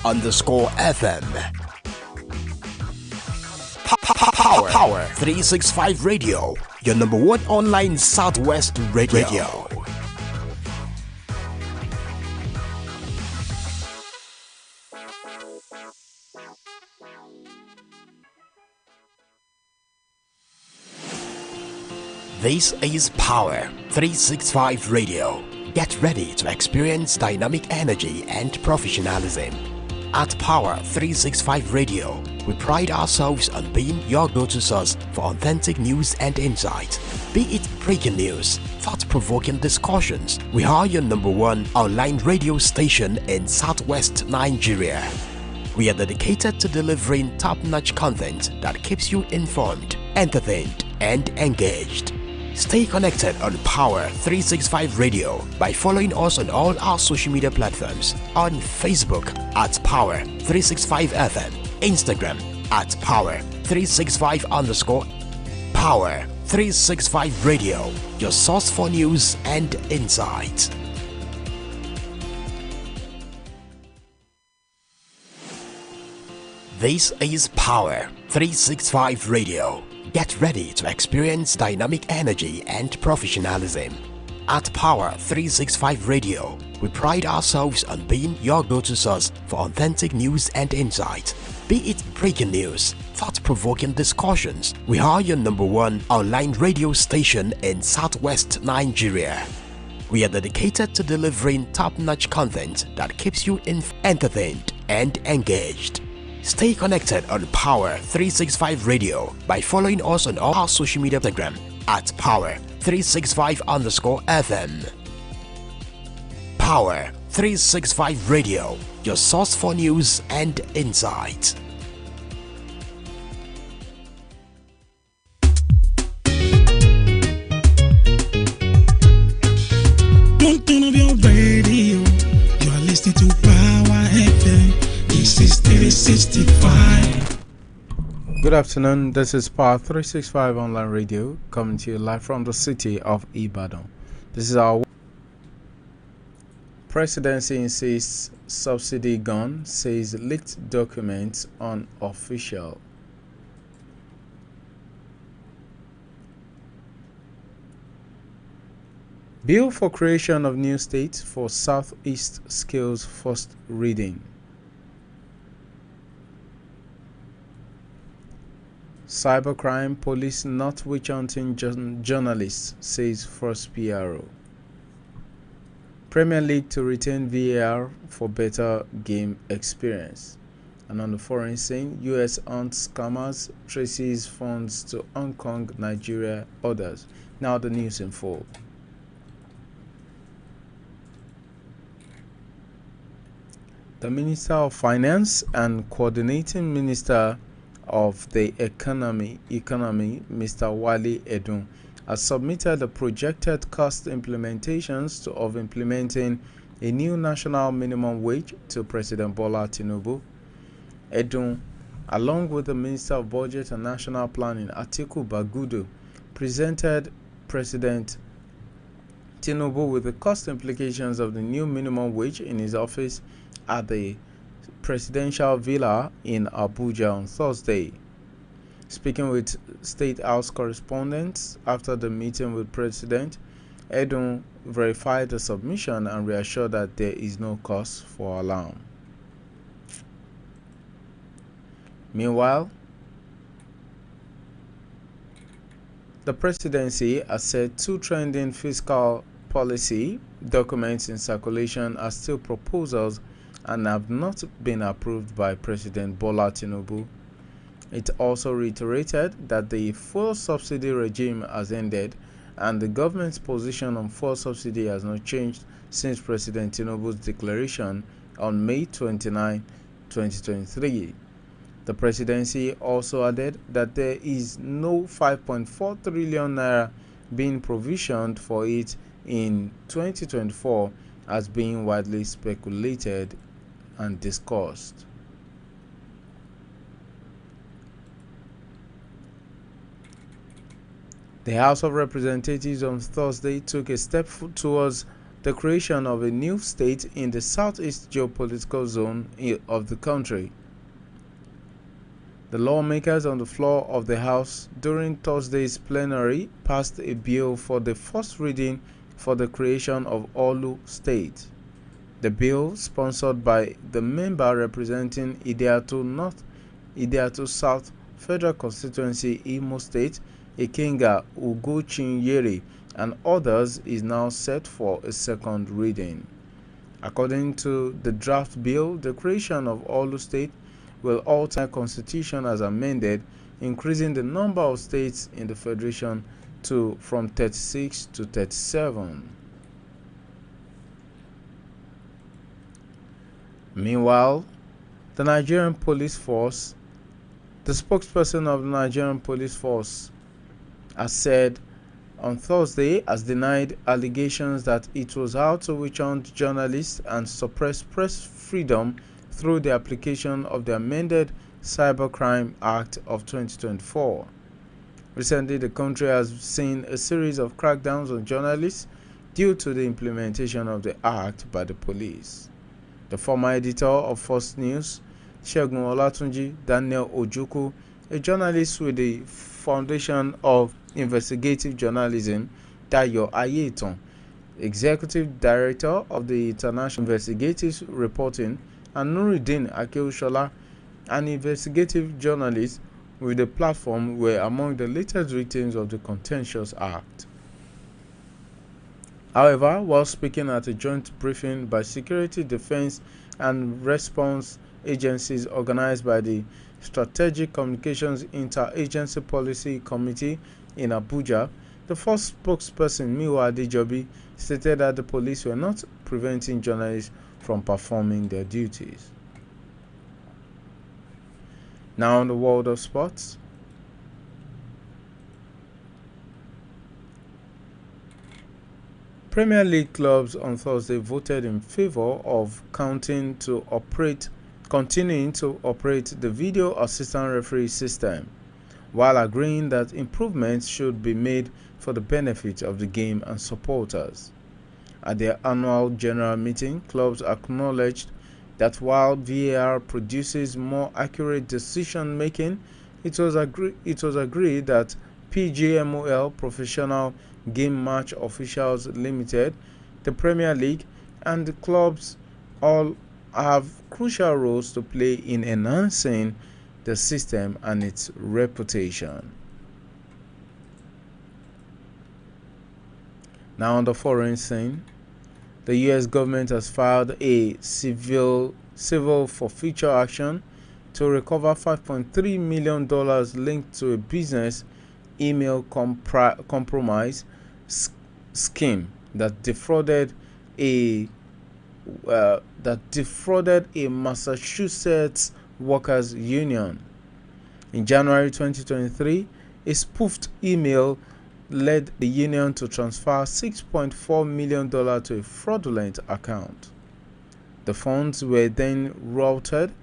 Power365_FM. Power 365 Radio, your number one online Southwest radio. This is Power 365 Radio. Get ready to experience dynamic energy and professionalism. At Power 365 Radio, we pride ourselves on being your go-to source for authentic news and insight. Be it breaking news, thought-provoking discussions, we are your number one online radio station in Southwest Nigeria. We are dedicated to delivering top-notch content that keeps you informed, entertained, and engaged. Stay connected on Power 365 Radio by following us on all our social media platforms, on Facebook at Power 365 FM, Instagram at Power 365 _ Power 365 Radio, your source for news and insight. This is Power 365 Radio. Get ready to experience dynamic energy and professionalism. At Power 365 Radio, we pride ourselves on being your go-to source for authentic news and insight. Be it breaking news, thought-provoking discussions, we are your number one online radio station in Southwest Nigeria. We are dedicated to delivering top-notch content that keeps you entertained and engaged. Stay connected on Power 365 Radio by following us on all our social media Instagram at Power 365 _ FM. Power 365 Radio, your source for news and insight. Don't turn off your radio. You are listening to Power FM. This is 365. Good afternoon, this is Power 365 Online Radio, coming to you live from the city of Ibadan. This is our presidency insists subsidy gone, says leaked documents unofficial. Bill for creation of new states for Southeast skills first reading. Cybercrime police not witch hunting journalists, says first PRO. Premier League to retain VAR for better game experience. And on the foreign scene, US hunts scammers, traces funds to Hong Kong, Nigeria, others. Now the news in full. The Minister of Finance and Coordinating Minister of the Economy, Mr. Wale Edun, has submitted the projected cost implementations of implementing a new national minimum wage to President Bola Tinubu. Edun, along with the Minister of Budget and National Planning, Atiku Bagudu, presented President Tinubu with the cost implications of the new minimum wage in his office at the Presidential Villa in Abuja on Thursday. Speaking with State House correspondents after the meeting with President, Edun verified the submission and reassured that there is no cause for alarm. Meanwhile, the presidency has said two trending fiscal policy documents in circulation are still proposals and have not been approved by President Bola Tinubu. It also reiterated that the fuel subsidy regime has ended and the government's position on fuel subsidy has not changed since President Tinubu's declaration on May 29, 2023. The presidency also added that there is no 5.4 trillion naira being provisioned for it in 2024 as being widely speculated and discussed. The House of Representatives on Thursday took a step towards the creation of a new state in the southeast geopolitical zone of the country. The lawmakers on the floor of the House during Thursday's plenary passed a bill for the first reading for the creation of Olu State. The bill, sponsored by the member representing Idiato South Federal Constituency, Imo State, Ikenga Ugochinyere, and others, is now set for a second reading. According to the draft bill, the creation of Olu State will alter the constitution as amended, increasing the number of states in the federation from 36 to 37. Meanwhile, the Nigerian Police Force, the spokesperson of the Nigerian Police Force, has said on Thursday, has denied allegations that it was out to witch hunt journalists and suppress press freedom through the application of the amended Cybercrime Act of 2024. Recently, the country has seen a series of crackdowns on journalists due to the implementation of the act by the police. The former editor of First News, Segun Olatunji Daniel Ojuku, a journalist with the Foundation of Investigative Journalism, Dayo Ayetan, executive director of the International Investigative Reporting, and Nuruddin Akeushola, an investigative journalist with the platform, were among the latest victims of the contentious act. However, while speaking at a joint briefing by Security, Defense and Response agencies organized by the Strategic Communications Interagency Policy Committee in Abuja, the first spokesperson, Miwa Adejobi, stated that the police were not preventing journalists from performing their duties. Now in the world of sports. Premier League clubs on Thursday voted in favor of continuing to operate the video assistant referee system, while agreeing that improvements should be made for the benefit of the game and supporters. At their annual general meeting, clubs acknowledged that while VAR produces more accurate decision making, it was agreed that PGMOL, Professional Game Match Officials Limited, the Premier League, and the clubs all have crucial roles to play in enhancing the system and its reputation. Now on the foreign scene, the U.S. government has filed a civil forfeiture action to recover $5.3 million linked to a business email compromise scheme that defrauded a Massachusetts workers union. In January 2023, a spoofed email led the union to transfer $6.4 million to a fraudulent account. The funds were then routed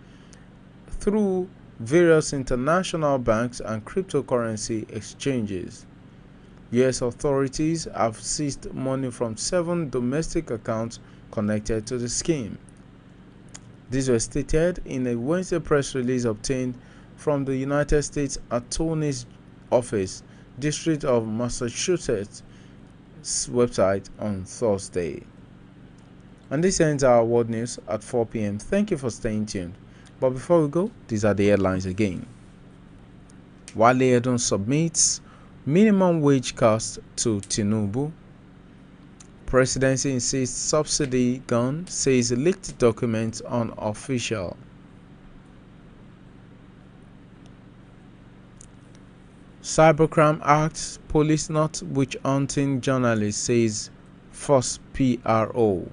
through various international banks and cryptocurrency exchanges. U.S. authorities have seized money from 7 domestic accounts connected to the scheme. These were stated in a Wednesday press release obtained from the United States Attorney's Office, District of Massachusetts website on Thursday. And this ends our world news at 4 p.m. Thank you for staying tuned. But before we go, these are the headlines again. Wale Edun submits minimum wage cost to Tinubu. Presidency insists subsidy gone, says leaked documents unofficial. Cybercrime Act, police not witch hunting journalists, says first PRO.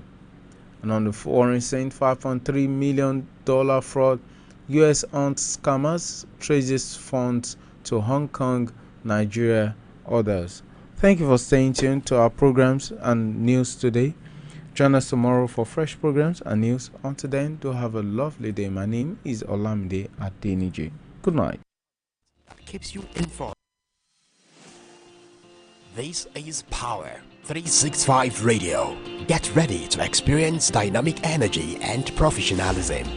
And on the foreign scene, $5.3 million fraud, U.S. aunt scammers, traces funds to Hong Kong, Nigeria, others. Thank you for staying tuned to our programs and news today. Join us tomorrow for fresh programs and news. Until then, do have a lovely day. My name is Olamide Adeniji. Good night. Keeps you informed. This is Power 365 Radio. Get ready to experience dynamic energy and professionalism.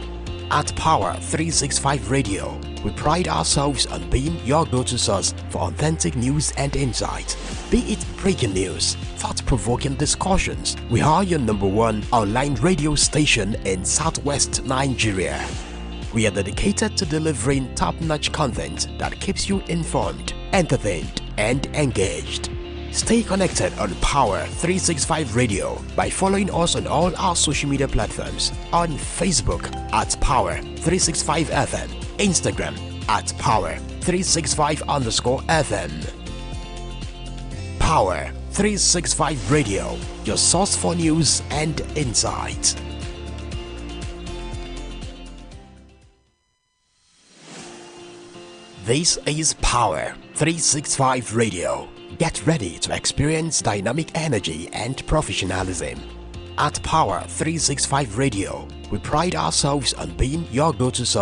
At Power 365 Radio, we pride ourselves on being your go-to source for authentic news and insight. Be it breaking news, thought-provoking discussions, we are your #1 online radio station in Southwest Nigeria. We are dedicated to delivering top-notch content that keeps you informed, entertained, and engaged. Stay connected on Power 365 Radio by following us on all our social media platforms, on Facebook at Power 365 FM, Instagram at Power 365_FM. Power 365 Radio, your source for news and insight. This is Power 365 Radio. Get ready to experience dynamic energy and professionalism. At Power 365 Radio, we pride ourselves on being your go-to source